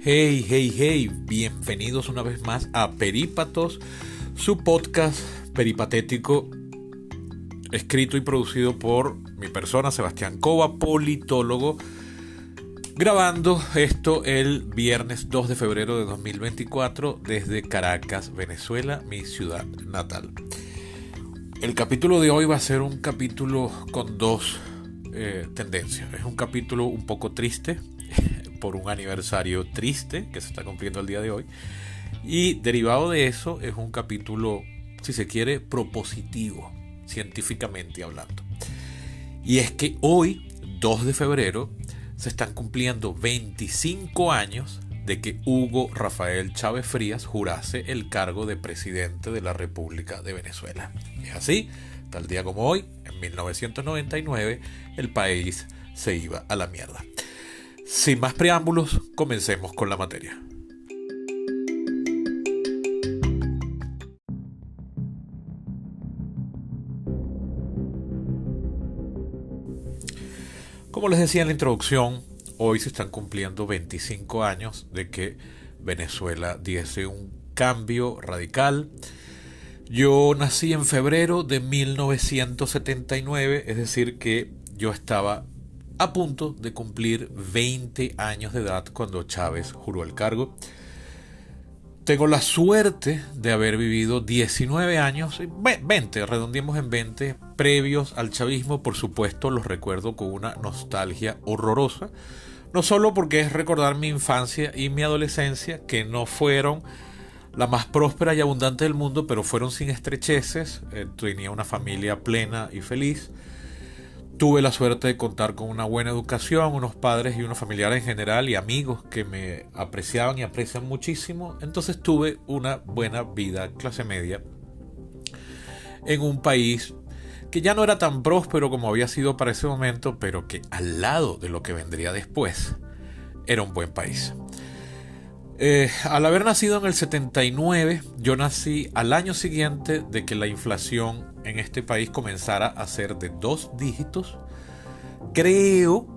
Hey, hey, hey, bienvenidos una vez más a Perípatos, su podcast peripatético, escrito y producido por mi persona, Sebastián Cova, politólogo, grabando esto el viernes 2 de febrero de 2024 desde Caracas, Venezuela, mi ciudad natal. El capítulo de hoy va a ser un capítulo con dos tendencias. Es un capítulo un poco triste, por un aniversario triste que se está cumpliendo el día de hoy, y derivado de eso es un capítulo, si se quiere, propositivo, científicamente hablando. Y es que hoy, 2 de febrero, se están cumpliendo 25 años de que Hugo Rafael Chávez Frías jurase el cargo de presidente de la República de Venezuela. Es así, tal día como hoy, en 1999, el país se iba a la mierda. Sin más preámbulos, comencemos con la materia. Como les decía en la introducción, hoy se están cumpliendo 25 años de que Venezuela diese un cambio radical. Yo nací en febrero de 1979, es decir que yo estaba a punto de cumplir 20 años de edad cuando Chávez juró el cargo. Tengo la suerte de haber vivido 19 años, 20, redondeemos en 20, previos al chavismo. Por supuesto, los recuerdo con una nostalgia horrorosa. No solo porque es recordar mi infancia y mi adolescencia, que no fueron la más próspera y abundante del mundo, pero fueron sin estrecheces. Tenía una familia plena y feliz. Tuve la suerte de contar con una buena educación, unos padres y unos familiares en general y amigos que me apreciaban y aprecian muchísimo. Entonces tuve una buena vida clase media en un país que ya no era tan próspero como había sido para ese momento, pero que al lado de lo que vendría después era un buen país. Al haber nacido en el 79, yo nací al año siguiente de que la inflación en este país comenzara a ser de 2 dígitos. Creo,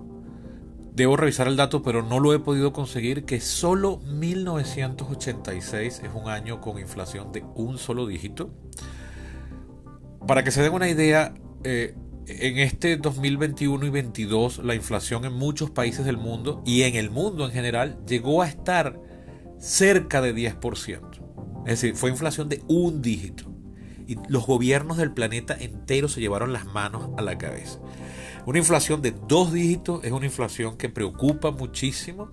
debo revisar el dato, pero no lo he podido conseguir, que solo 1986 es un año con inflación de un solo dígito. Para que se den una idea, en este 2021 y 2022 la inflación en muchos países del mundo y en el mundo en general llegó a estar cerca de 10%. Es decir, fue inflación de un dígito. Y los gobiernos del planeta entero se llevaron las manos a la cabeza. Una inflación de 2 dígitos es una inflación que preocupa muchísimo.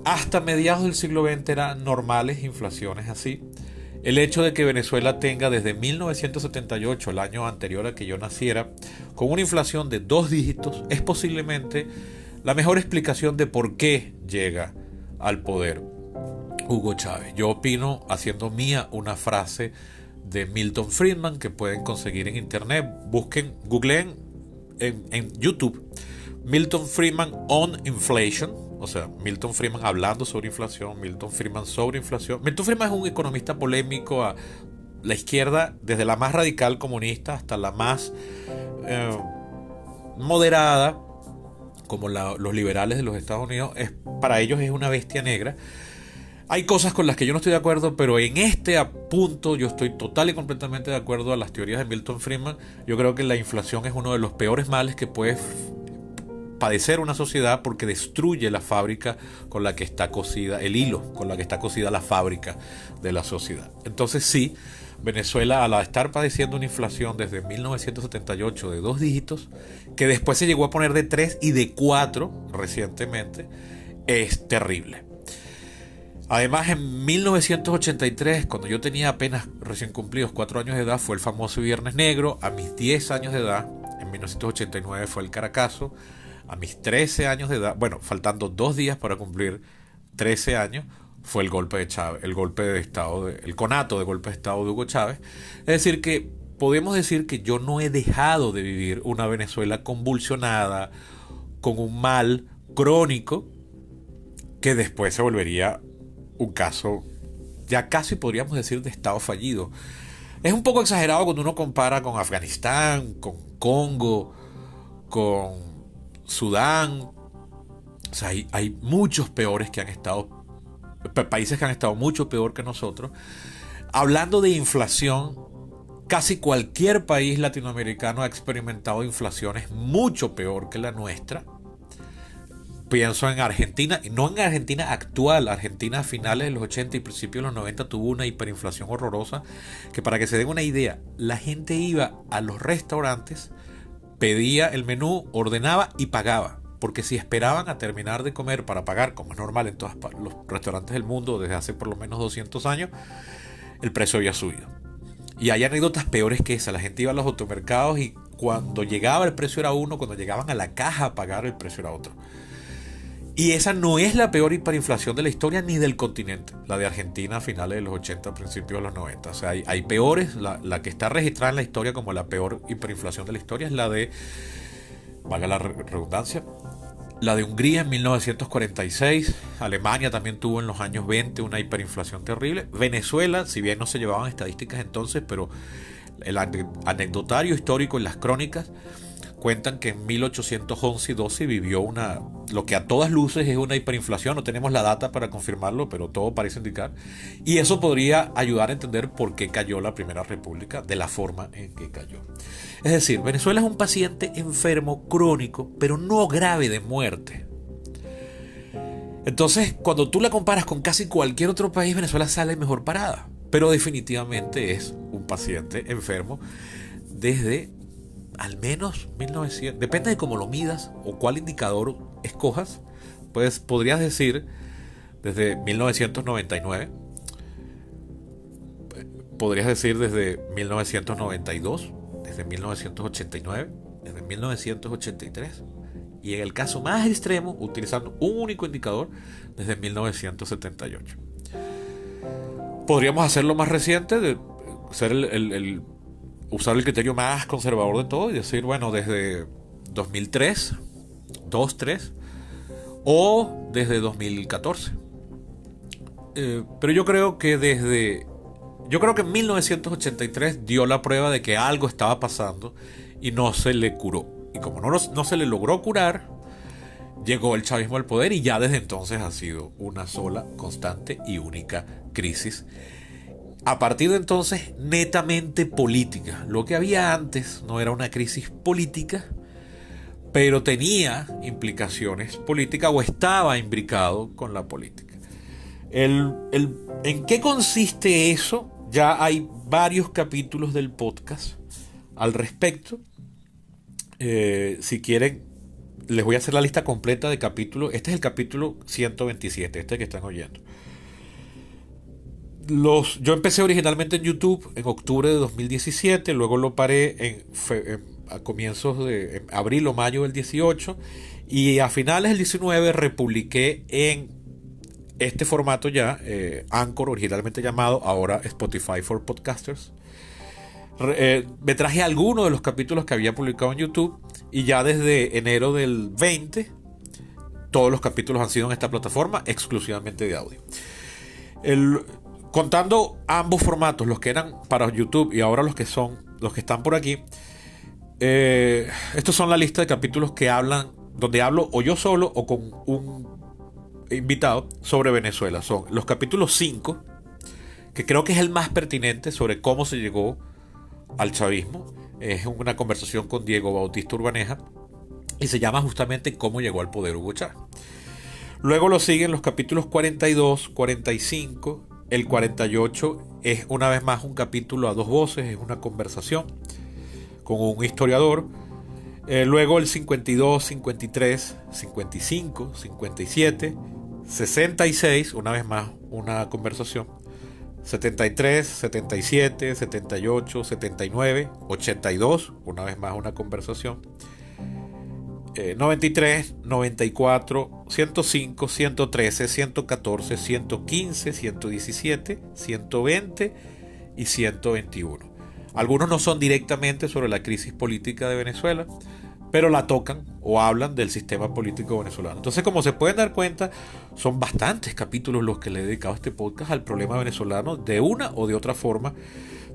Hasta mediados del siglo XX eran normales inflaciones así. El hecho de que Venezuela tenga desde 1978, el año anterior a que yo naciera, con una inflación de 2 dígitos, es posiblemente la mejor explicación de por qué llega al poder Hugo Chávez. Yo opino, haciendo mía una frase de Milton Friedman que pueden conseguir en internet. Busquen, googleen en YouTube Milton Friedman on inflation, o sea, Milton Friedman hablando sobre inflación, Milton Friedman sobre inflación. Milton Friedman es un economista polémico a la izquierda, desde la más radical comunista hasta la más moderada, como los liberales de los Estados Unidos. Para ellos es una bestia negra. Hay cosas con las que yo no estoy de acuerdo, pero en este punto yo estoy total y completamente de acuerdo a las teorías de Milton Friedman. Yo creo que la inflación es uno de los peores males que puede padecer una sociedad, porque destruye la fábrica con la que está cosida, el hilo con la que está cosida la fábrica de la sociedad. Entonces sí, Venezuela, al estar padeciendo una inflación desde 1978 de 2 dígitos, que después se llegó a poner de 3 y de 4 recientemente, es terrible. Además, en 1983, cuando yo tenía apenas recién cumplidos 4 años de edad, fue el famoso Viernes Negro. A mis 10 años de edad, en 1989 fue el Caracazo. A mis 13 años de edad, bueno, faltando 2 días para cumplir 13 años, fue el golpe de Chávez, el golpe de Estado, el conato de golpe de Estado de Hugo Chávez. Es decir que podemos decir que yo no he dejado de vivir una Venezuela convulsionada, con un mal crónico, que después se volvería un caso, ya casi podríamos decir, de estado fallido. Es un poco exagerado cuando uno compara con Afganistán, con Congo, con Sudán. O sea, hay muchos peores que han estado países que han estado mucho peor que nosotros. Hablando de inflación, casi cualquier país latinoamericano ha experimentado inflaciones mucho peor que la nuestra. Pienso en Argentina, y no en Argentina actual. Argentina a finales de los 80 y principios de los 90 tuvo una hiperinflación horrorosa, que para que se den una idea, la gente iba a los restaurantes, pedía el menú, ordenaba y pagaba. Porque si esperaban a terminar de comer para pagar, como es normal en todos los restaurantes del mundo desde hace por lo menos 200 años, el precio había subido. Y hay anécdotas peores que esa. La gente iba a los automercados y cuando llegaba el precio era uno, cuando llegaban a la caja a pagar el precio era otro. Y esa no es la peor hiperinflación de la historia ni del continente. La de Argentina a finales de los 80, principios de los 90. O sea, hay peores. La que está registrada en la historia como la peor hiperinflación de la historia es la de, valga la redundancia, la de Hungría en 1946. Alemania también tuvo en los años 20 una hiperinflación terrible. Venezuela, si bien no se llevaban estadísticas entonces, pero el anecdotario histórico en las crónicas cuentan que en 1811 y 12 vivió lo que a todas luces es una hiperinflación. No tenemos la data para confirmarlo, pero todo parece indicar. Y eso podría ayudar a entender por qué cayó la Primera República de la forma en que cayó. Es decir, Venezuela es un paciente enfermo crónico, pero no grave de muerte. Entonces, cuando tú la comparas con casi cualquier otro país, Venezuela sale mejor parada. Pero definitivamente es un paciente enfermo desde al menos 1900, depende de cómo lo midas o cuál indicador escojas, pues podrías decir desde 1999, podrías decir desde 1992, desde 1989, desde 1983 y en el caso más extremo, utilizando un único indicador, desde 1978. Podríamos hacerlo más reciente, de ser usar el criterio más conservador de todo y decir, bueno, desde 2003, 2003 o desde 2014. Pero yo creo que en 1983 dio la prueba de que algo estaba pasando y no se le curó. Y como no se le logró curar, llegó el chavismo al poder y ya desde entonces ha sido una sola, constante y única crisis. A partir de entonces, netamente política. Lo que había antes no era una crisis política, pero tenía implicaciones políticas o estaba imbricado con la política. ¿En qué consiste eso? Ya hay varios capítulos del podcast al respecto. Si quieren, les voy a hacer la lista completa de capítulos. Este es el capítulo 127, este que están oyendo. Yo empecé originalmente en YouTube en octubre de 2017, luego lo paré a comienzos de abril o mayo del 18 y a finales del 19 republiqué en este formato ya, Anchor, originalmente llamado, ahora Spotify for Podcasters. Me traje algunos de los capítulos que había publicado en YouTube y ya desde enero del 20 todos los capítulos han sido en esta plataforma exclusivamente de audio. Contando ambos formatos, los que eran para YouTube y ahora los que están por aquí, estos son la lista de capítulos donde hablo o yo solo o con un invitado sobre Venezuela. Son los capítulos 5, que creo que es el más pertinente sobre cómo se llegó al chavismo. Es una conversación con Diego Bautista Urbaneja y se llama justamente Cómo llegó al poder Hugo Chávez. Luego lo siguen los capítulos 42, 45. El 48 es una vez más un capítulo a dos voces, es una conversación con un historiador. Luego el 52, 53, 55, 57, 66, una vez más una conversación. 73, 77, 78, 79, 82, una vez más una conversación. 93, 94, 105, 113, 114, 115, 117, 120 y 121. Algunos no son directamente sobre la crisis política de Venezuela, pero la tocan o hablan del sistema político venezolano. Entonces, como se pueden dar cuenta, son bastantes capítulos los que le he dedicado a este podcast al problema venezolano de una o de otra forma,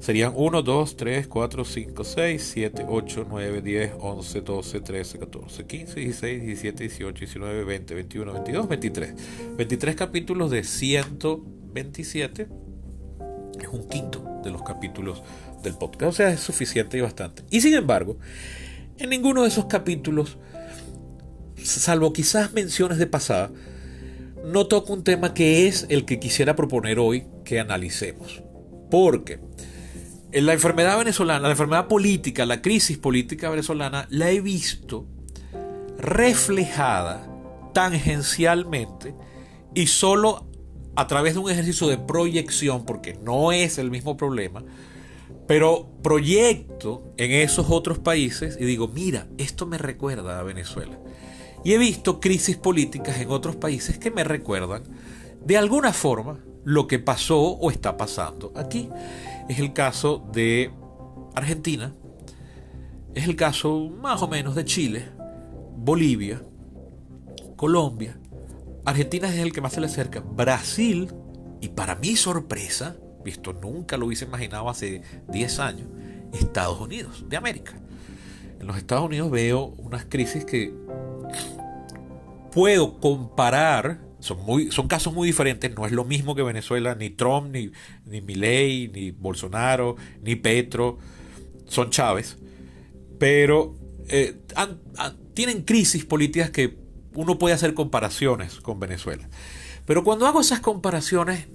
Serían 1, 2, 3, 4, 5, 6, 7, 8, 9, 10, 11, 12, 13, 14, 15, 16, 17, 18, 19, 20, 21, 22, 23. 23 capítulos de 127. Es un quinto de los capítulos del podcast. O sea, es suficiente y bastante. Y sin embargo, en ninguno de esos capítulos, salvo quizás menciones de pasada, no toco un tema que es el que quisiera proponer hoy que analicemos. Porque la enfermedad venezolana, la enfermedad política, la crisis política venezolana, la he visto reflejada tangencialmente y solo a través de un ejercicio de proyección, porque no es el mismo problema, pero proyecto en esos otros países y digo, mira, esto me recuerda a Venezuela. Y he visto crisis políticas en otros países que me recuerdan de alguna forma lo que pasó o está pasando aquí. Es el caso de Argentina, es el caso más o menos de Chile, Bolivia, Colombia. Argentina es el que más se le acerca. Brasil, y para mi sorpresa, visto nunca lo hubiese imaginado hace 10 años, Estados Unidos de América. En los Estados Unidos veo unas crisis que puedo comparar. Son casos muy diferentes, no es lo mismo que Venezuela, ni Trump, ni Milei, ni Bolsonaro, ni Petro, son Chávez, pero tienen crisis políticas que uno puede hacer comparaciones con Venezuela. Pero cuando hago esas comparaciones,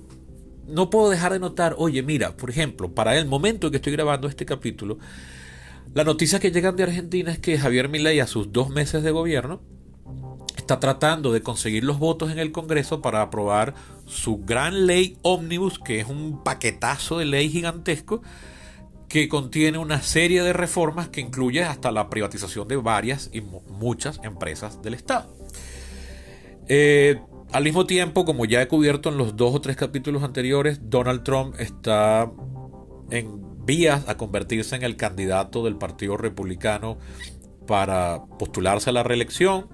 no puedo dejar de notar, oye, mira, por ejemplo, para el momento en que estoy grabando este capítulo, la noticia que llegan de Argentina es que Javier Milei, a sus 2 meses de gobierno, está tratando de conseguir los votos en el Congreso para aprobar su gran ley ómnibus, que es un paquetazo de ley gigantesco que contiene una serie de reformas que incluye hasta la privatización de varias y muchas empresas del Estado. Al mismo tiempo, como ya he cubierto en los 2 o 3 capítulos anteriores, Donald Trump está en vías a convertirse en el candidato del Partido Republicano para postularse a la reelección.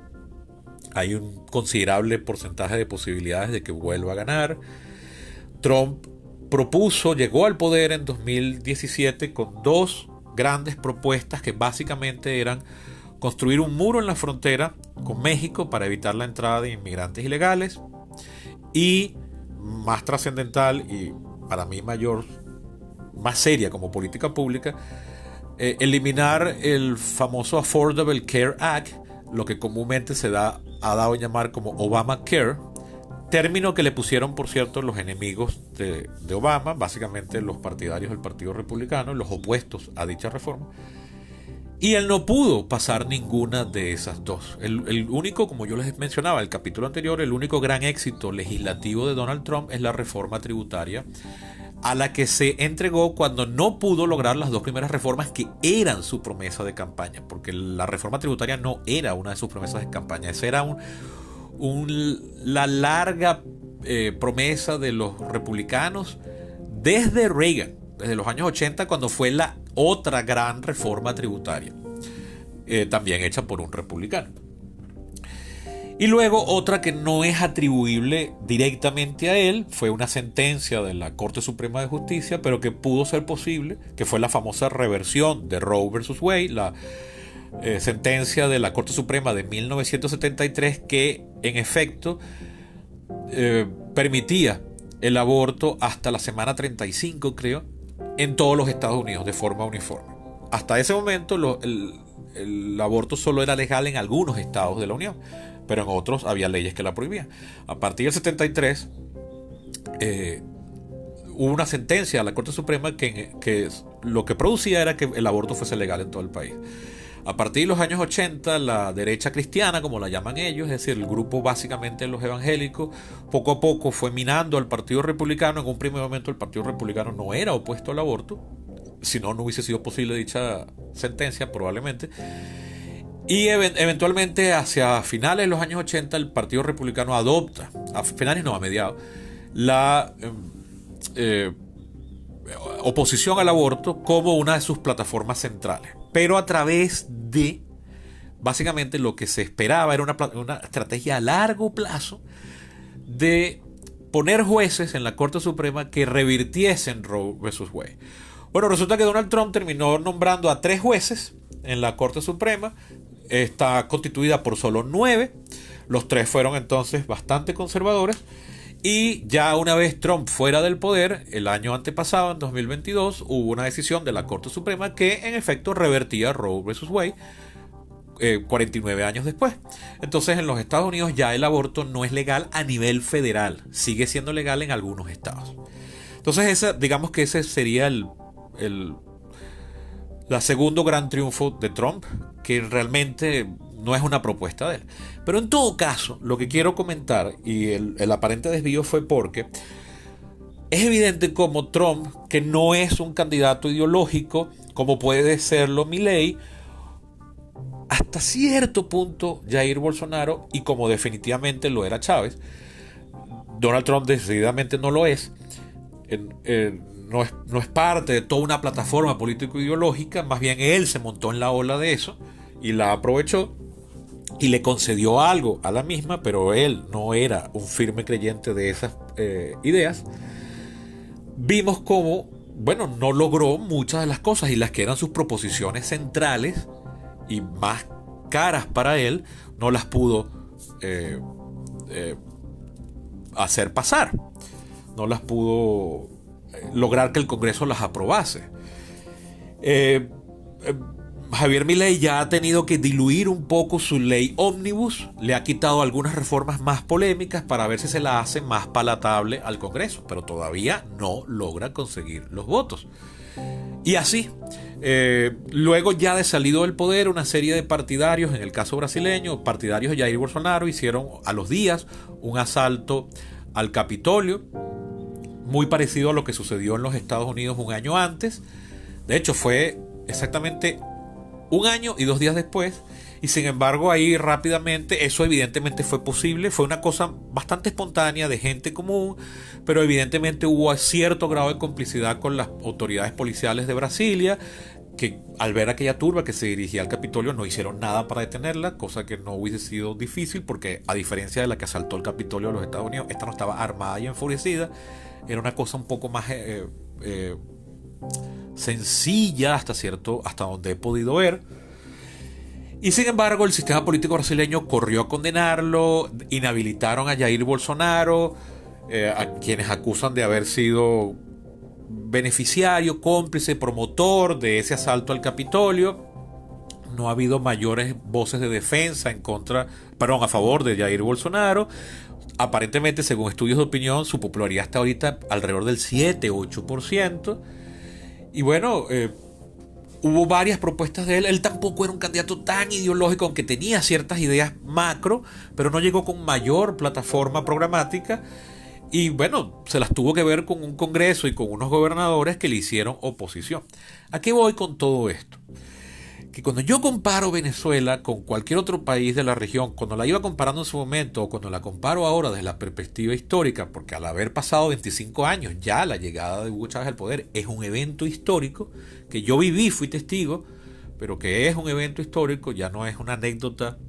Hay un considerable porcentaje de posibilidades de que vuelva a ganar. Trump llegó al poder en 2017 con 2 grandes propuestas que básicamente eran construir un muro en la frontera con México para evitar la entrada de inmigrantes ilegales y, más trascendental y para mí más seria como política pública, eliminar el famoso Affordable Care Act, lo que comúnmente ha dado a llamar como Obamacare, término que le pusieron, por cierto, los enemigos de Obama, básicamente los partidarios del Partido Republicano, los opuestos a dicha reforma. Y él no pudo pasar ninguna de esas dos. El único, como yo les mencionaba en el capítulo anterior, el único gran éxito legislativo de Donald Trump es la reforma tributaria, a la que se entregó cuando no pudo lograr las 2 primeras reformas que eran su promesa de campaña, porque la reforma tributaria no era una de sus promesas de campaña, esa era la larga promesa de los republicanos desde Reagan, desde los años 80, cuando fue la otra gran reforma tributaria, también hecha por un republicano. Y luego otra que no es atribuible directamente a él, fue una sentencia de la Corte Suprema de Justicia, pero que pudo ser posible, que fue la famosa reversión de Roe versus Wade, la sentencia de la Corte Suprema de 1973, que en efecto permitía el aborto hasta la semana 35, creo, en todos los Estados Unidos de forma uniforme. Hasta ese momento el aborto solo era legal en algunos estados de la Unión, pero en otros había leyes que la prohibían. A partir del 73 hubo una sentencia de la Corte Suprema que lo que producía era que el aborto fuese legal en todo el país. A partir de los años 80, la derecha cristiana, como la llaman ellos, es decir, el grupo básicamente de los evangélicos, poco a poco fue minando al Partido Republicano. En un primer momento el Partido Republicano no era opuesto al aborto, si no, no hubiese sido posible dicha sentencia probablemente. Y eventualmente hacia finales de los años 80 el Partido Republicano adopta, a mediados, la oposición al aborto como una de sus plataformas centrales, pero a través de básicamente lo que se esperaba era una estrategia a largo plazo de poner jueces en la Corte Suprema que revirtiesen Roe versus Wade. Bueno, resulta que Donald Trump terminó nombrando a 3 jueces en la Corte Suprema. Está constituida por solo 9. Los 3 fueron entonces bastante conservadores. Y ya una vez Trump fuera del poder, el año antepasado, en 2022, hubo una decisión de la Corte Suprema que en efecto revertía Roe vs. Wade 49 años después. Entonces en los Estados Unidos ya el aborto no es legal a nivel federal, sigue siendo legal en algunos estados. Entonces digamos que ese sería la segundo gran triunfo de Trump, que realmente no es una propuesta de él. Pero en todo caso, lo que quiero comentar, y el aparente desvío fue porque es evidente como Trump, que no es un candidato ideológico, como puede serlo Milei, hasta cierto punto Jair Bolsonaro, y como definitivamente lo era Chávez, Donald Trump decididamente no lo es. No es parte de toda una plataforma político-ideológica, más bien él se montó en la ola de eso y la aprovechó y le concedió algo a la misma, pero él no era un firme creyente de esas ideas. Vimos cómo, bueno, no logró muchas de las cosas, y las que eran sus proposiciones centrales y más caras para él, no las pudo hacer pasar, no las pudo lograr que el Congreso las aprobase. Javier Milei ya ha tenido que diluir un poco su ley ómnibus, le ha quitado algunas reformas más polémicas para ver si se la hace más palatable al Congreso, pero todavía no logra conseguir los votos. Y así, luego ya de salido del poder, una serie de partidarios, en el caso brasileño, partidarios de Jair Bolsonaro, hicieron a los días un asalto al Capitolio, muy parecido a lo que sucedió en los Estados Unidos un año antes. De hecho, fue exactamente un año y 2 días después, y sin embargo ahí rápidamente, eso evidentemente fue posible, fue una cosa bastante espontánea de gente común, pero evidentemente hubo cierto grado de complicidad con las autoridades policiales de Brasilia, que al ver aquella turba que se dirigía al Capitolio no hicieron nada para detenerla, cosa que no hubiese sido difícil, porque a diferencia de la que asaltó el Capitolio de los Estados Unidos, esta no estaba armada y enfurecida, era una cosa un poco más sencilla hasta donde he podido ver. Y sin embargo el sistema político brasileño corrió a condenarlo, inhabilitaron a Jair Bolsonaro, a quienes acusan de haber sido beneficiario, cómplice, promotor de ese asalto al Capitolio. No ha habido mayores voces de defensa a favor de Jair Bolsonaro. Aparentemente, según estudios de opinión, su popularidad está ahorita alrededor del 7-8%. Y bueno, hubo varias propuestas de él. Él tampoco era un candidato tan ideológico, aunque tenía ciertas ideas macro, pero no llegó con mayor plataforma programática. Y bueno, se las tuvo que ver con un Congreso y con unos gobernadores que le hicieron oposición. ¿A qué voy con todo esto? Que cuando yo comparo Venezuela con cualquier otro país de la región, cuando la iba comparando en su momento o cuando la comparo ahora desde la perspectiva histórica, porque al haber pasado 25 años ya la llegada de Hugo Chávez al poder es un evento histórico que yo viví, fui testigo, pero que es un evento histórico, ya no es una anécdota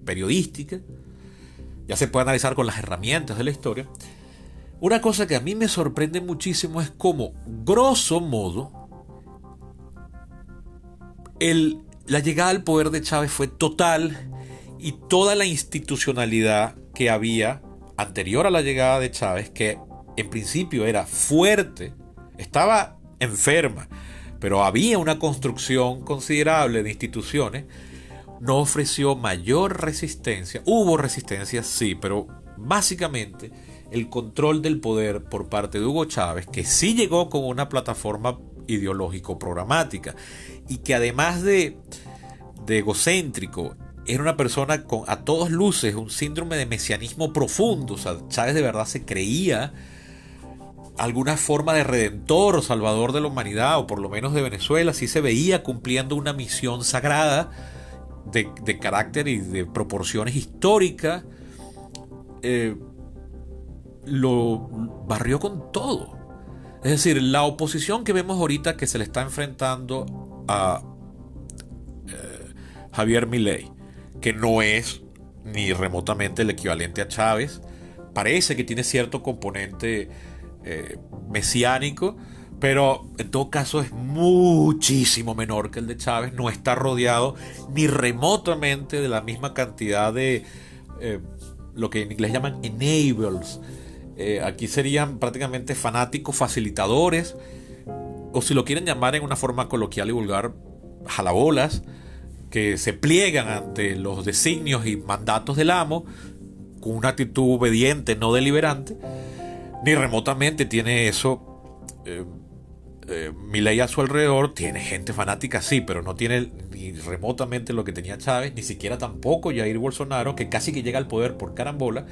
periodística, ya se puede analizar con las herramientas de la historia. Una cosa que a mí me sorprende muchísimo es cómo, grosso modo, la llegada al poder de Chávez fue total, y toda la institucionalidad que había anterior a la llegada de Chávez, que en principio era fuerte, estaba enferma, pero había una construcción considerable de instituciones, no ofreció mayor resistencia. Hubo resistencia, sí, pero básicamente el control del poder por parte de Hugo Chávez, que sí llegó con una plataforma ideológico-programática, y que además de egocéntrico, era una persona con a todas luces un síndrome de mesianismo profundo. O sea, Chávez de verdad se creía alguna forma de redentor o salvador de la humanidad, o por lo menos de Venezuela. Sí se veía cumpliendo una misión sagrada de carácter y de proporciones históricas. Lo barrió con todo. Es decir, la oposición que vemos ahorita que se le está enfrentando a Javier Milei, que no es ni remotamente el equivalente a Chávez, parece que tiene cierto componente mesiánico, pero en todo caso es muchísimo menor que el de Chávez. No está rodeado ni remotamente de la misma cantidad de eh, lo que en inglés llaman enablers. Aquí serían prácticamente fanáticos facilitadores, o si lo quieren llamar en una forma coloquial y vulgar, jalabolas, que se pliegan ante los designios y mandatos del amo con una actitud obediente, no deliberante. Ni remotamente tiene eso. Milei a su alrededor tiene gente fanática, sí, pero no tiene ni remotamente lo que tenía Chávez, ni siquiera tampoco Jair Bolsonaro, que casi que llega al poder por carambola.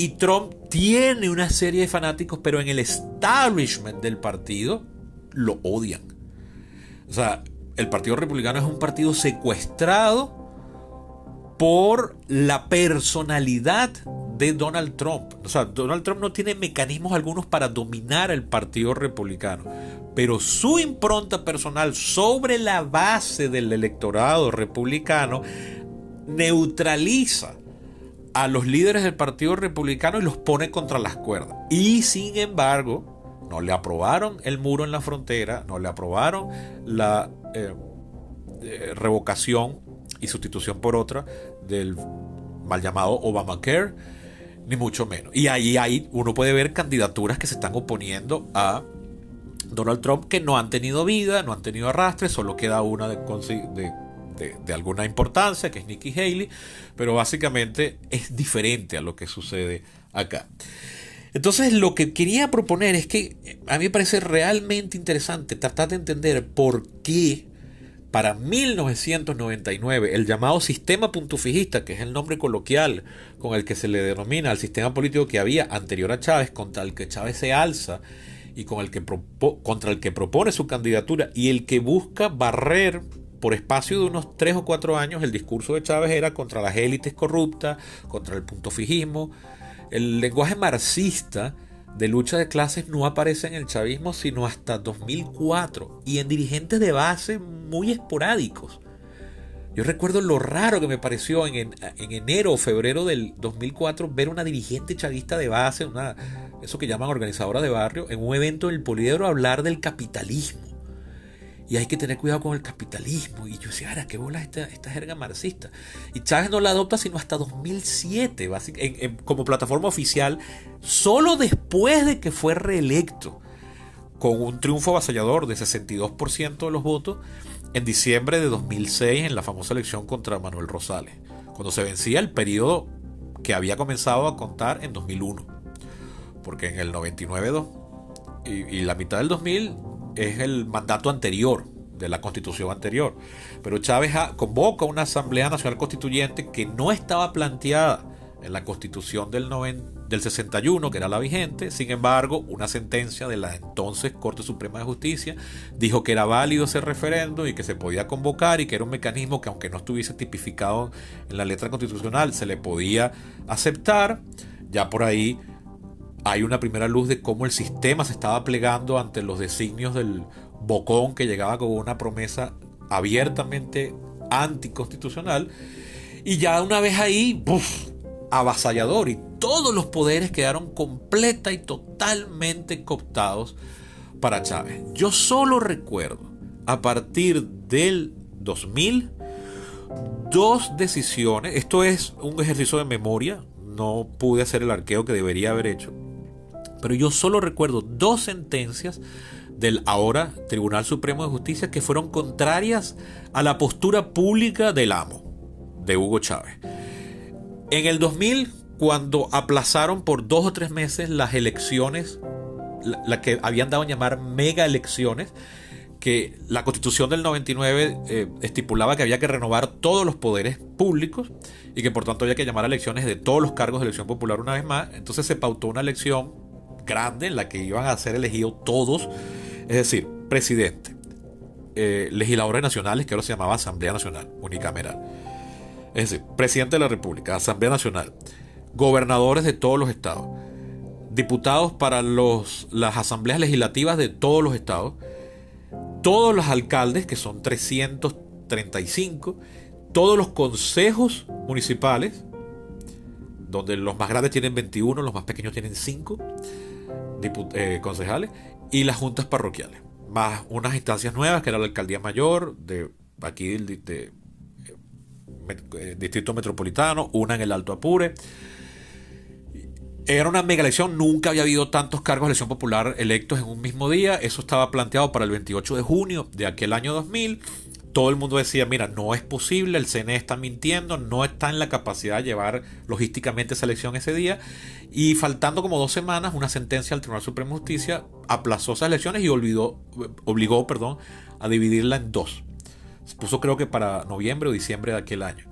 Y Trump tiene una serie de fanáticos, pero en el establishment del partido lo odian. O sea, el Partido Republicano es un partido secuestrado por la personalidad de Donald Trump. O sea, Donald Trump no tiene mecanismos algunos para dominar el Partido Republicano, pero su impronta personal sobre la base del electorado republicano neutraliza a los líderes del Partido Republicano y los pone contra las cuerdas. Y sin embargo, no le aprobaron el muro en la frontera, no le aprobaron la revocación y sustitución por otra del mal llamado Obamacare, ni mucho menos. Y ahí uno puede ver candidaturas que se están oponiendo a Donald Trump que no han tenido vida, no han tenido arrastre, solo queda una de alguna importancia, que es Nikki Haley, pero básicamente es diferente a lo que sucede acá. Entonces lo que quería proponer es que a mí me parece realmente interesante tratar de entender por qué para 1999 el llamado sistema puntufijista, que es el nombre coloquial con el que se le denomina al sistema político que había anterior a Chávez, contra el que Chávez se alza y contra el que propone su candidatura y el que busca barrer por espacio de unos 3 o 4 años, el discurso de Chávez era contra las élites corruptas, contra el puntofijismo. El lenguaje marxista de lucha de clases no aparece en el chavismo sino hasta 2004 y en dirigentes de base muy esporádicos. Yo recuerdo lo raro que me pareció en enero o febrero del 2004 ver una dirigente chavista de base, eso que llaman organizadora de barrio, en un evento del Poliedro hablar del capitalismo. Y hay que tener cuidado con el capitalismo. Y yo decía, ¿qué bola esta jerga marxista? Y Chávez no la adopta sino hasta 2007, como plataforma oficial, solo después de que fue reelecto, con un triunfo avasallador de 62% de los votos, en diciembre de 2006, en la famosa elección contra Manuel Rosales, cuando se vencía el periodo que había comenzado a contar en 2001. Porque en el 99 y la mitad del 2000 es el mandato anterior de la constitución anterior. Pero Chávez convoca una Asamblea Nacional Constituyente que no estaba planteada en la constitución del 61, que era la vigente. Sin embargo, una sentencia de la entonces Corte Suprema de Justicia dijo que era válido ese referendo y que se podía convocar y que era un mecanismo que, aunque no estuviese tipificado en la letra constitucional, se le podía aceptar. Ya por ahí hay una primera luz de cómo el sistema se estaba plegando ante los designios del bocón que llegaba con una promesa abiertamente anticonstitucional. Y ya una vez ahí, avasallador, y todos los poderes quedaron completa y totalmente cooptados para Chávez. Yo solo recuerdo, a partir del 2000, 2 decisiones. Esto es un ejercicio de memoria, no pude hacer el arqueo que debería haber hecho, pero yo solo recuerdo 2 sentencias del ahora Tribunal Supremo de Justicia que fueron contrarias a la postura pública del amo, de Hugo Chávez. En el 2000, cuando aplazaron por 2 o 3 meses las elecciones, la que habían dado a llamar mega elecciones, que la Constitución del 99 estipulaba que había que renovar todos los poderes públicos y que por tanto había que llamar a elecciones de todos los cargos de elección popular una vez más. Entonces se pautó una elección grande en la que iban a ser elegidos todos, es decir, presidente, legisladores nacionales, que ahora se llamaba Asamblea Nacional Unicameral, es decir, presidente de la República, Asamblea Nacional, gobernadores de todos los estados, diputados para las asambleas legislativas de todos los estados, todos los alcaldes, que son 335, todos los consejos municipales, donde los más grandes tienen 21, los más pequeños tienen 5 concejales, y las juntas parroquiales, más unas instancias nuevas que era la alcaldía mayor de aquí distrito metropolitano, una en el Alto Apure. Era una mega elección, nunca había habido tantos cargos de elección popular electos en un mismo día. Eso estaba planteado para el 28 de junio de aquel año 2000. Todo el mundo decía, mira, no es posible, el CNE está mintiendo, no está en la capacidad de llevar logísticamente esa elección ese día. Y faltando como 2 semanas, una sentencia del Tribunal Supremo de Justicia aplazó esas elecciones y obligó a dividirla en 2. Se puso creo que para noviembre o diciembre de aquel año.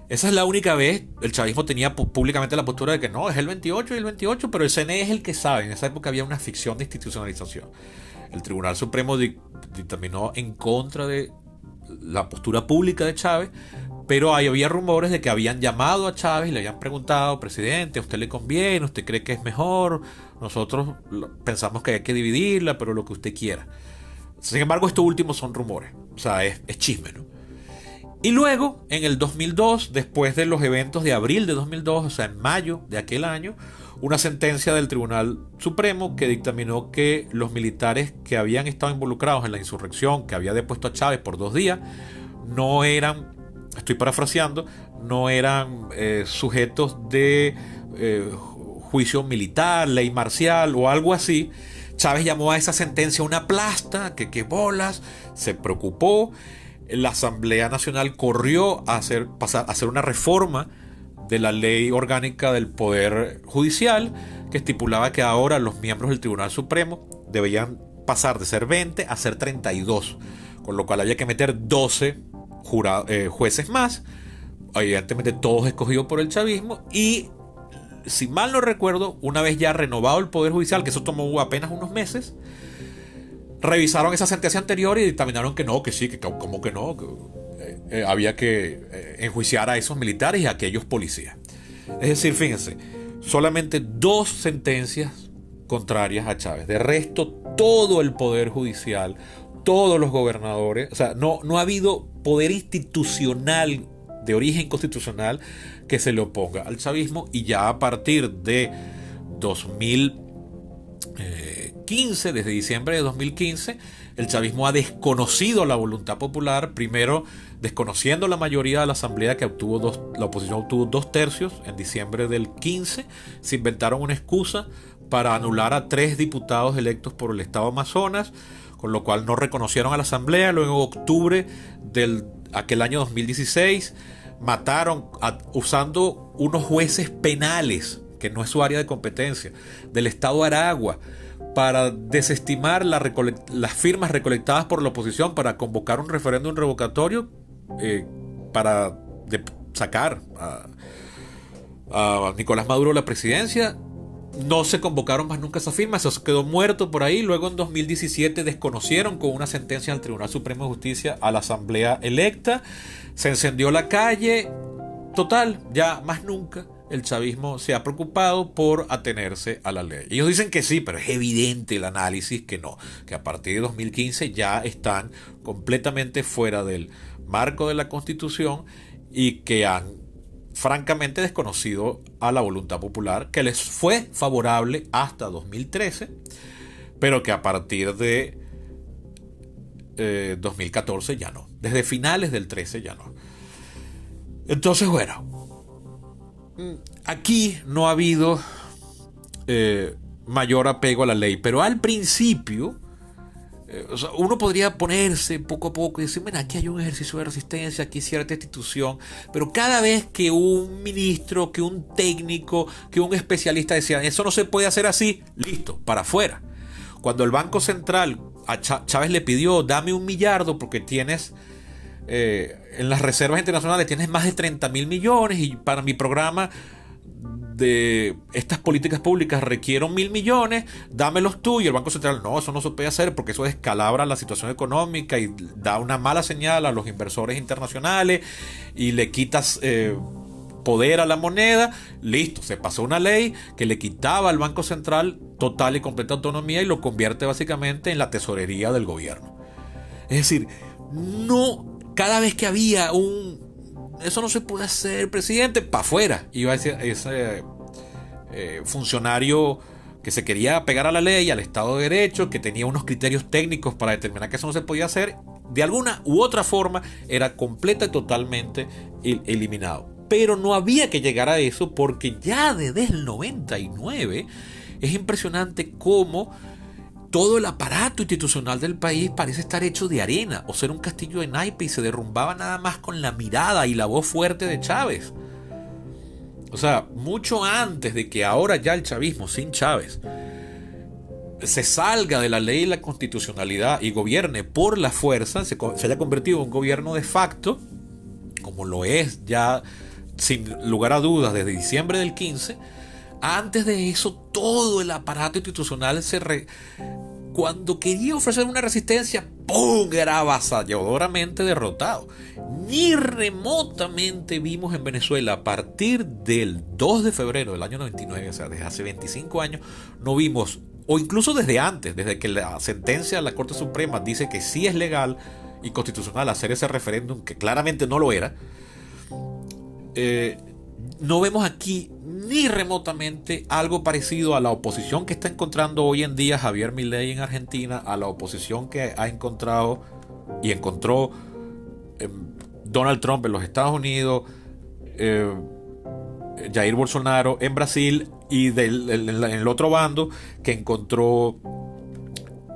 Esa es la única vez el chavismo tenía públicamente la postura de que no, es el 28 y el 28, pero el CNE es el que sabe. En esa época había una ficción de institucionalización. El Tribunal Supremo dictaminó en contra de la postura pública de Chávez, pero había rumores de que habían llamado a Chávez y le habían preguntado, presidente, ¿a usted le conviene? ¿Usted cree que es mejor? Nosotros pensamos que hay que dividirla, pero lo que usted quiera. Sin embargo, estos últimos son rumores, o sea, es chisme, ¿no? Y luego, en el 2002, después de los eventos de abril de 2002, o sea, en mayo de aquel año, una sentencia del Tribunal Supremo que dictaminó que los militares que habían estado involucrados en la insurrección que había depuesto a Chávez por 2 días, no eran, estoy parafraseando, no eran sujetos de juicio militar, ley marcial o algo así. Chávez llamó a esa sentencia una plasta, que bolas, se preocupó. La Asamblea Nacional corrió a hacer una reforma de la ley orgánica del Poder Judicial que estipulaba que ahora los miembros del Tribunal Supremo debían pasar de ser 20 a ser 32, con lo cual había que meter 12 jueces más, evidentemente todos escogidos por el chavismo, y si mal no recuerdo, una vez ya renovado el Poder Judicial, que eso tomó apenas unos meses, revisaron esa sentencia anterior y dictaminaron que no, que sí, que como que no, que había que enjuiciar a esos militares y a aquellos policías. Es decir, fíjense, solamente 2 sentencias contrarias a Chávez. De resto, todo el Poder Judicial, todos los gobernadores, o sea, no ha habido poder institucional de origen constitucional que se le oponga al chavismo, y ya a partir de 2015, desde diciembre de 2015, el chavismo ha desconocido la voluntad popular, primero desconociendo la mayoría de la asamblea que la oposición obtuvo 2/3 en diciembre del 15, se inventaron una excusa para anular a 3 diputados electos por el estado Amazonas, con lo cual no reconocieron a la asamblea. Luego en octubre de aquel año 2016 mataron usando unos jueces penales, que no es su área de competencia, del estado Aragua, para desestimar las firmas recolectadas por la oposición para convocar un referéndum revocatorio para sacar a Nicolás Maduro de la presidencia. No se convocaron más nunca esas firmas, eso quedó muerto por ahí. Luego en 2017 desconocieron con una sentencia del Tribunal Supremo de Justicia a la asamblea electa, se encendió la calle. Total, ya más nunca el chavismo se ha preocupado por atenerse a la ley. Ellos dicen que sí, pero es evidente el análisis que no, que a partir de 2015 ya están completamente fuera del marco de la Constitución y que han francamente desconocido a la voluntad popular, que les fue favorable hasta 2013, pero que a partir de 2014 ya no. Desde finales del 13 ya no. Entonces, bueno, aquí no ha habido mayor apego a la ley, pero al principio o sea, uno podría ponerse poco a poco y decir, mira, aquí hay un ejercicio de resistencia, aquí cierta institución, pero cada vez que un ministro, que un técnico, que un especialista decían, eso no se puede hacer así, listo, para afuera. Cuando el Banco Central a Chávez le pidió, dame 1 millardo porque tienes en las reservas internacionales tienes más de 30.000 millones y para mi programa de estas políticas públicas requieren 1.000 millones, dámelos tú. Y el Banco Central, no, eso no se puede hacer porque eso descalabra la situación económica y da una mala señal a los inversores internacionales y le quitas poder a la moneda. Listo, se pasó una ley que le quitaba al Banco Central total y completa autonomía y lo convierte básicamente en la tesorería del gobierno. Es decir, no, cada vez que había eso no se puede hacer, presidente, para afuera iba ese funcionario que se quería pegar a la ley, al Estado de Derecho, que tenía unos criterios técnicos para determinar que eso no se podía hacer, de alguna u otra forma era completa y totalmente eliminado. Pero no había que llegar a eso, porque ya desde el 99 es impresionante cómo todo el aparato institucional del país parece estar hecho de arena o ser un castillo de naipes y se derrumbaba nada más con la mirada y la voz fuerte de Chávez. O sea, mucho antes de que ahora ya el chavismo sin Chávez se salga de la ley y la constitucionalidad y gobierne por la fuerza, se haya convertido en un gobierno de facto, como lo es ya sin lugar a dudas desde diciembre del 15. Antes de eso, todo el aparato institucional cuando quería ofrecer una resistencia, ¡pum!, era avasalladoramente derrotado. Ni remotamente vimos en Venezuela a partir del 2 de febrero del año 99, o sea, desde hace 25 años, no vimos, o incluso desde antes, desde que la sentencia de la Corte Suprema dice que sí es legal y constitucional hacer ese referéndum, que claramente no lo era, no vemos aquí ni remotamente algo parecido a la oposición que está encontrando hoy en día Javier Milei en Argentina, a la oposición que ha encontrado y encontró Donald Trump en los Estados Unidos, Jair Bolsonaro en Brasil, y en el otro bando que encontró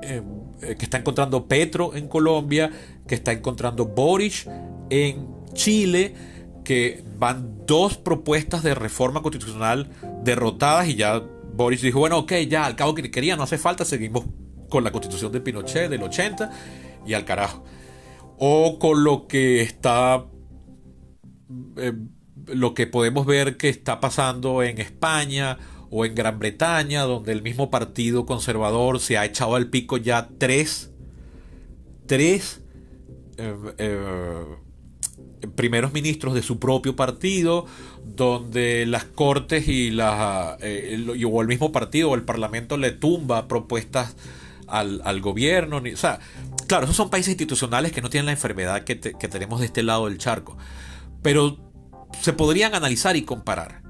que está encontrando Petro en Colombia, que está encontrando Boric en Chile, que van dos propuestas de reforma constitucional derrotadas y ya Boric dijo, bueno, ok, ya al cabo que quería, no hace falta, seguimos con la constitución de Pinochet del 80 y al carajo. O con lo que está lo que podemos ver que está pasando en España o en Gran Bretaña, donde el mismo partido conservador se ha echado al pico ya tres primeros ministros de su propio partido, donde las cortes y o el mismo partido o el parlamento le tumba propuestas al gobierno. O sea, claro, esos son países institucionales que no tienen la enfermedad que tenemos de este lado del charco, pero se podrían analizar y comparar.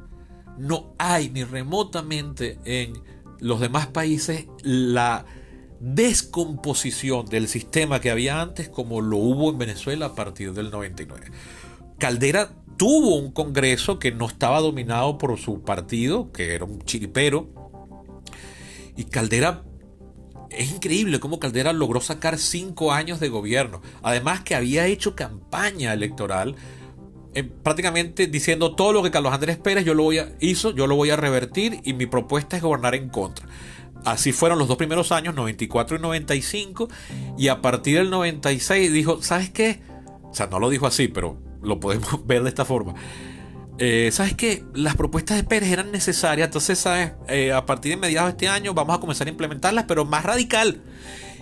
No hay ni remotamente en los demás países la descomposición del sistema que había antes como lo hubo en Venezuela a partir del 99. Caldera tuvo un Congreso que no estaba dominado por su partido, que era un chiripero, y Caldera, es increíble cómo Caldera logró sacar 5 años de gobierno, además que había hecho campaña electoral prácticamente diciendo todo lo que Carlos Andrés Pérez yo lo voy a revertir y mi propuesta es gobernar en contra. Así fueron los dos primeros años, 94 y 95, y a partir del 96 dijo, ¿sabes qué? O sea, no lo dijo así, pero lo podemos ver de esta forma. ¿Sabes qué? Las propuestas de Pérez eran necesarias, entonces, ¿sabes? A partir de mediados de este año vamos a comenzar a implementarlas, pero más radical.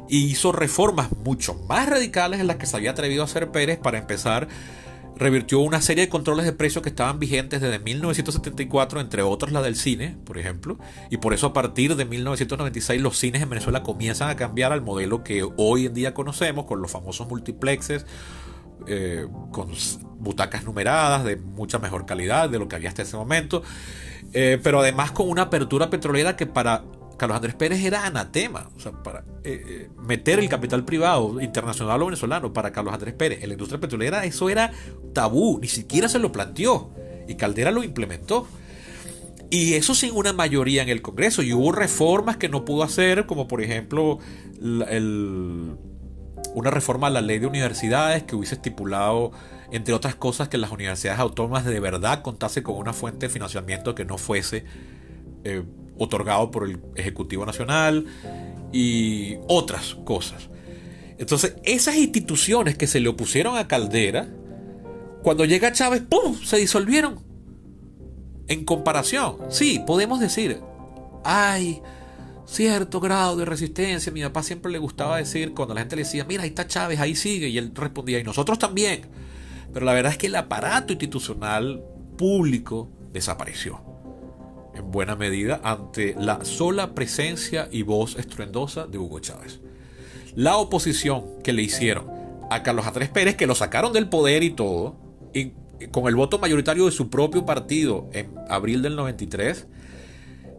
Y hizo reformas mucho más radicales en las que se había atrevido a hacer Pérez. Para empezar, revirtió una serie de controles de precios que estaban vigentes desde 1974, entre otros la del cine, por ejemplo, y por eso a partir de 1996 los cines en Venezuela comienzan a cambiar al modelo que hoy en día conocemos, con los famosos multiplexes, con butacas numeradas de mucha mejor calidad de lo que había hasta ese momento, pero además con una apertura petrolera que para Carlos Andrés Pérez era anatema. O sea, para meter el capital privado internacional o venezolano para Carlos Andrés Pérez en la industria petrolera, eso era tabú, ni siquiera se lo planteó, y Caldera lo implementó, y eso sin una mayoría en el Congreso. Y hubo reformas que no pudo hacer, como por ejemplo una reforma a la ley de universidades que hubiese estipulado, entre otras cosas, que las universidades autónomas de verdad contasen con una fuente de financiamiento que no fuese otorgado por el Ejecutivo Nacional, y otras cosas. Entonces, esas instituciones que se le opusieron a Caldera, cuando llega Chávez, ¡pum!, se disolvieron. En comparación, sí, podemos decir, hay cierto grado de resistencia. Mi papá siempre le gustaba decir, cuando la gente le decía, mira, ahí está Chávez, ahí sigue, y él respondía, y nosotros también. Pero la verdad es que el aparato institucional público desapareció en buena medida ante la sola presencia y voz estruendosa de Hugo Chávez. La oposición que le hicieron a Carlos Andrés Pérez, que lo sacaron del poder y todo, y con el voto mayoritario de su propio partido en abril del 93,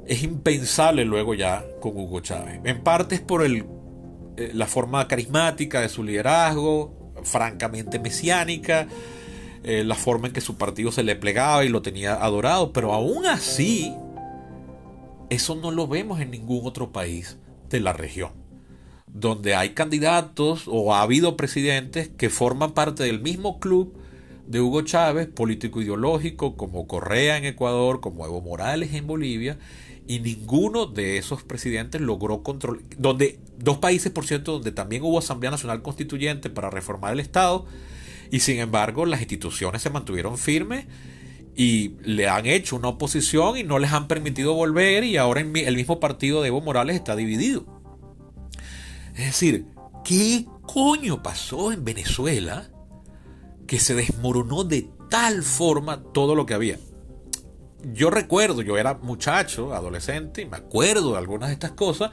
es impensable luego ya con Hugo Chávez. En parte es por la forma carismática de su liderazgo, francamente mesiánica, la forma en que su partido se le plegaba y lo tenía adorado, pero aún así, eso no lo vemos en ningún otro país de la región, donde hay candidatos o ha habido presidentes que forman parte del mismo club de Hugo Chávez, político ideológico, como Correa en Ecuador, como Evo Morales en Bolivia, y ninguno de esos presidentes logró controlar, donde dos países, por cierto, donde también hubo Asamblea Nacional Constituyente para reformar el Estado, y sin embargo las instituciones se mantuvieron firmes y le han hecho una oposición y no les han permitido volver, y ahora el mismo partido de Evo Morales está dividido. Es decir, ¿qué coño pasó en Venezuela que se desmoronó de tal forma todo lo que había? Yo recuerdo, yo era muchacho, adolescente, y me acuerdo de algunas de estas cosas.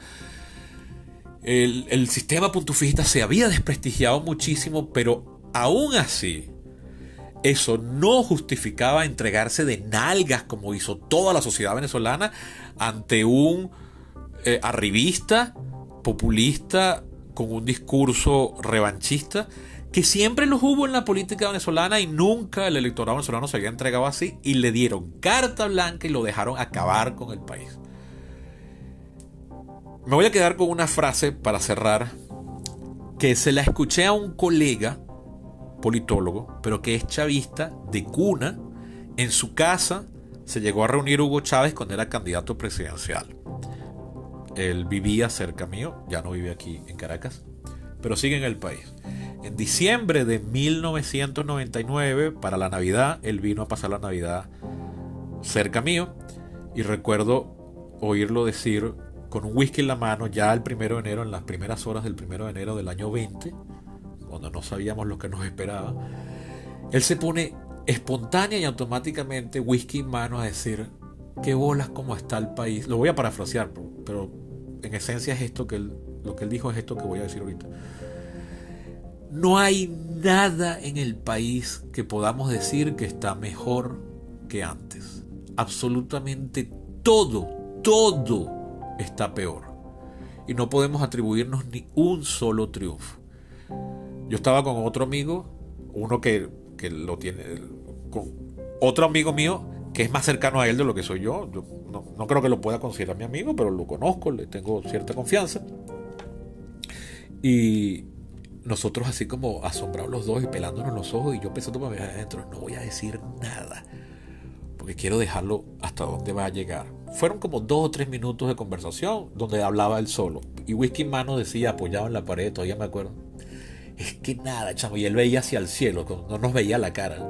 El sistema puntufista se había desprestigiado muchísimo, pero aún así, eso no justificaba entregarse de nalgas como hizo toda la sociedad venezolana ante un arribista, populista, con un discurso revanchista, que siempre los hubo en la política venezolana y nunca el electorado venezolano se había entregado así, y le dieron carta blanca y lo dejaron acabar con el país. Me voy a quedar con una frase para cerrar, que se la escuché a un colega politólogo, pero que es chavista de cuna. En su casa se llegó a reunir Hugo Chávez cuando era candidato presidencial. Él vivía cerca mío, ya no vive aquí en Caracas, pero sigue en el país. En diciembre de 1999, para la Navidad, él vino a pasar la Navidad cerca mío, y recuerdo oírlo decir con un whisky en la mano, ya el 1 de enero, en las primeras horas del 1 de enero del año 20, cuando no sabíamos lo que nos esperaba, él se pone espontánea y automáticamente, whisky en mano, a decir: qué bolas cómo está el país. Lo voy a parafrasear, pero en esencia es esto lo que él dijo es esto que voy a decir ahorita. No hay nada en el país que podamos decir que está mejor que antes. Absolutamente todo está peor. Y no podemos atribuirnos ni un solo triunfo. Yo estaba con otro amigo, uno que lo tiene, con otro amigo mío que es más cercano a él de lo que soy yo. Yo no creo que lo pueda considerar mi amigo, pero lo conozco, le tengo cierta confianza. Y nosotros así como asombrados los dos y pelándonos los ojos, y yo pensando para mí adentro, no voy a decir nada, porque quiero dejarlo hasta donde va a llegar. Fueron como 2 o 3 minutos de conversación donde hablaba él solo, y whisky en mano decía, apoyado en la pared, todavía me acuerdo: es que nada, chamo. Y él veía hacia el cielo, no nos veía la cara.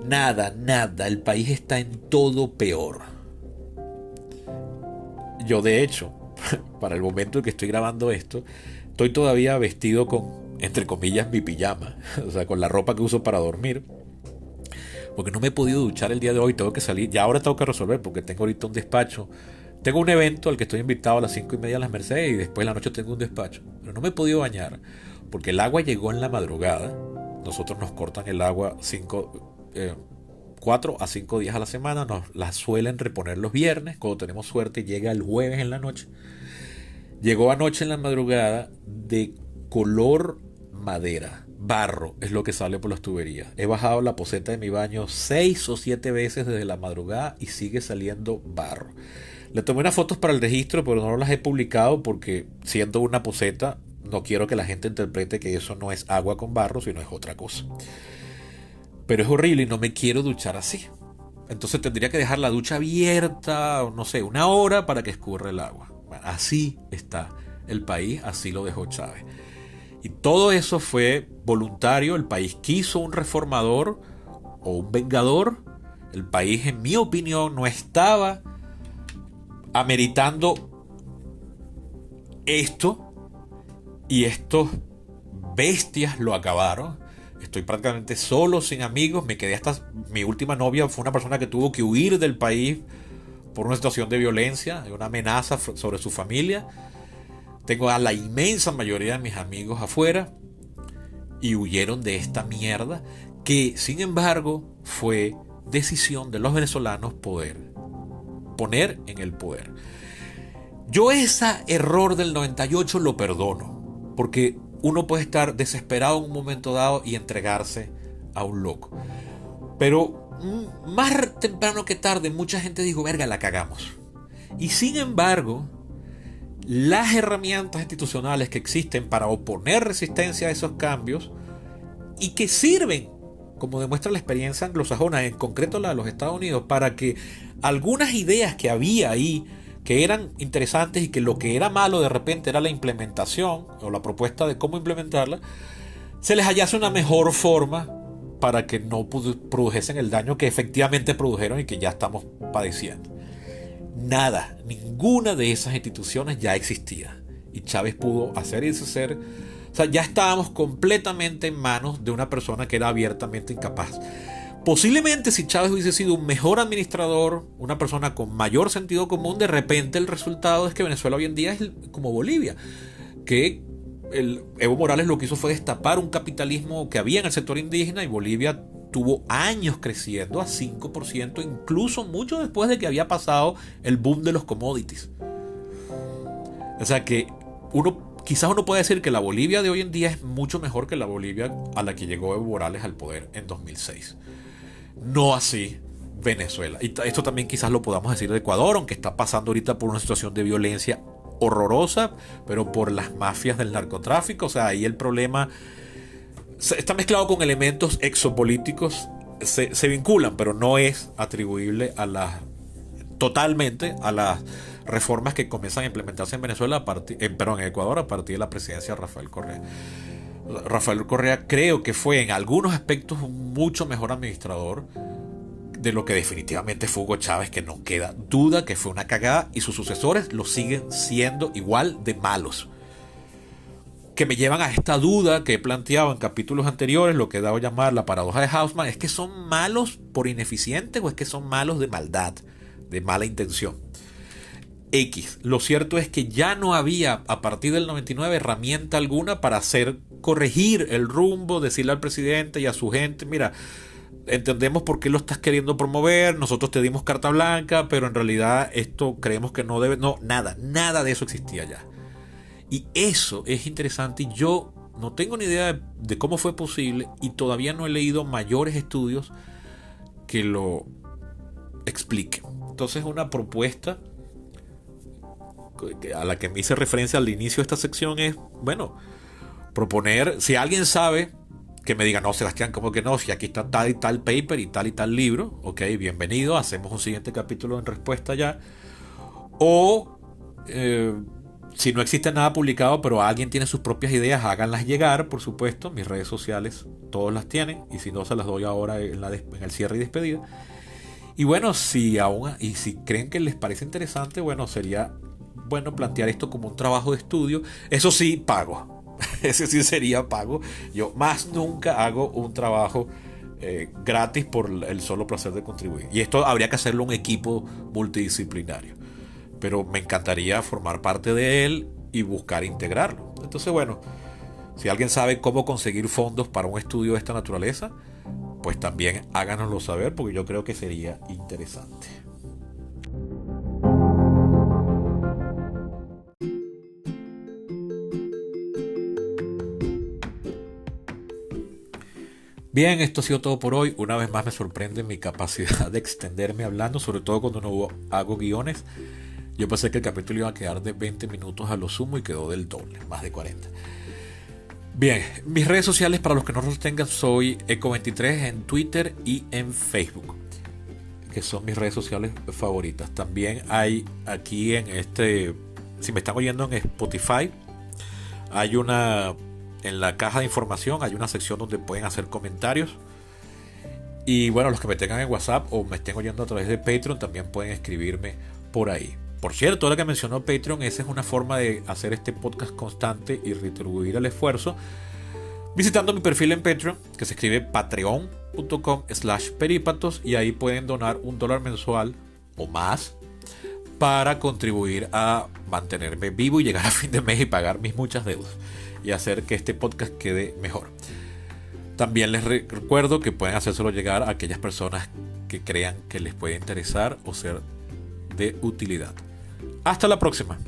Nada, el país está en todo peor. Yo, de hecho, para el momento en que estoy grabando esto, estoy todavía vestido con, entre comillas, mi pijama, o sea, con la ropa que uso para dormir, porque no me he podido duchar el día de hoy. Tengo que salir, ya ahora tengo que resolver, porque tengo ahorita un despacho. Tengo un evento al que estoy invitado a las 5:30 en las Mercedes, y después en la noche tengo un despacho, pero no me he podido bañar porque el agua llegó en la madrugada. Nosotros nos cortan el agua 4 a 5 días a la semana, nos la suelen reponer los viernes, cuando tenemos suerte llega el jueves en la noche. Llegó anoche en la madrugada de color madera, barro es lo que sale por las tuberías. He bajado la poceta de mi baño 6 o 7 veces desde la madrugada y sigue saliendo barro. Le tomé unas fotos para el registro, pero no las he publicado porque, siendo una poceta, no quiero que la gente interprete que eso no es agua con barro, sino es otra cosa. Pero es horrible y no me quiero duchar así. Entonces tendría que dejar la ducha abierta, no sé, 1 hora para que escurra el agua. Bueno, así está el país, así lo dejó Chávez. Y todo eso fue voluntario. El país quiso un reformador o un vengador. El país, en mi opinión, no estaba ameritando esto, y estos bestias lo acabaron. Estoy prácticamente solo, sin amigos. Me quedé hasta... Mi última novia fue una persona que tuvo que huir del país por una situación de violencia, de una amenaza sobre su familia. Tengo a la inmensa mayoría de mis amigos afuera y huyeron de esta mierda que, sin embargo, fue decisión de los venezolanos poder poner en el poder. Yo ese error del 98 lo perdono, porque uno puede estar desesperado en un momento dado y entregarse a un loco. Pero más temprano que tarde mucha gente dijo, verga, la cagamos. Y sin embargo, las herramientas institucionales que existen para oponer resistencia a esos cambios y que sirven, como demuestra la experiencia anglosajona, en concreto la de los Estados Unidos, para que algunas ideas que había ahí, que eran interesantes y que lo que era malo de repente era la implementación o la propuesta de cómo implementarla, se les hallase una mejor forma para que no produjesen el daño que efectivamente produjeron y que ya estamos padeciendo. Nada, ninguna de esas instituciones ya existía y Chávez pudo hacer y deshacer. O sea, ya estábamos completamente en manos de una persona que era abiertamente incapaz. Posiblemente si Chávez hubiese sido un mejor administrador, una persona con mayor sentido común, de repente el resultado es que Venezuela hoy en día es como Bolivia, que Evo Morales lo que hizo fue destapar un capitalismo que había en el sector indígena y Bolivia tuvo años creciendo a 5%, incluso mucho después de que había pasado el boom de los commodities. O sea que quizás uno puede decir que la Bolivia de hoy en día es mucho mejor que la Bolivia a la que llegó Evo Morales al poder en 2006. No así Venezuela. Y esto también quizás lo podamos decir de Ecuador, aunque está pasando ahorita por una situación de violencia horrorosa, pero por las mafias del narcotráfico. O sea, ahí el problema está mezclado con elementos exopolíticos, se vinculan, pero no es atribuible totalmente a las reformas que comienzan a implementarse en Venezuela en Ecuador a partir de la presidencia de Rafael Correa. Rafael Correa creo que fue en algunos aspectos un mucho mejor administrador de lo que definitivamente fue Hugo Chávez, que no queda duda que fue una cagada, y sus sucesores lo siguen siendo igual de malos. Que me llevan a esta duda que he planteado en capítulos anteriores, lo que he dado a llamar la paradoja de Haussmann: ¿es que son malos por ineficientes o es que son malos de maldad, de mala intención? Lo cierto es que ya no había a partir del 99 herramienta alguna para corregir el rumbo, decirle al presidente y a su gente, mira, entendemos por qué lo estás queriendo promover, nosotros te dimos carta blanca, pero en realidad esto creemos que no debe. No, nada de eso existía ya. Y eso es interesante, y yo no tengo ni idea de cómo fue posible, y todavía no he leído mayores estudios que lo expliquen. Entonces, una propuesta a la que me hice referencia al inicio de esta sección es, bueno, proponer, si alguien sabe, que me diga, no, Sebastián, ¿cómo que no? Si aquí está tal y tal paper y tal libro, ok, bienvenido, hacemos un siguiente capítulo en respuesta ya. O si no existe nada publicado, pero alguien tiene sus propias ideas, háganlas llegar, por supuesto. Mis redes sociales, todos las tienen, y si no, se las doy ahora en el cierre y despedida. Y bueno, si creen que les parece interesante, bueno, sería bueno plantear esto como un trabajo de estudio. Eso sí, pago. Ese sí sería pago. Yo más nunca hago un trabajo gratis por el solo placer de contribuir. Y esto habría que hacerlo un equipo multidisciplinario. Pero me encantaría formar parte de él y buscar integrarlo. Entonces, bueno, si alguien sabe cómo conseguir fondos para un estudio de esta naturaleza, pues también háganoslo saber, porque yo creo que sería interesante. Bien, esto ha sido todo por hoy. Una vez más me sorprende mi capacidad de extenderme hablando, sobre todo cuando no hago guiones. Yo pensé que el capítulo iba a quedar de 20 minutos a lo sumo y quedó del doble, más de 40. Bien, mis redes sociales, para los que no los tengan, soy Eco23 en Twitter y en Facebook, que son mis redes sociales favoritas. También hay aquí si me están oyendo en Spotify, en la caja de información hay una sección donde pueden hacer comentarios. Y bueno, los que me tengan en WhatsApp o me estén oyendo a través de Patreon también pueden escribirme por ahí. Por cierto, ahora que mencionó Patreon, esa es una forma de hacer este podcast constante y retribuir el esfuerzo, visitando mi perfil en Patreon, que se escribe patreon.com/peripatos, y ahí pueden donar $1 mensual o más para contribuir a mantenerme vivo y llegar a fin de mes y pagar mis muchas deudas y hacer que este podcast quede mejor. También les recuerdo que pueden hacérselo llegar a aquellas personas que crean que les puede interesar o ser de utilidad. Hasta la próxima.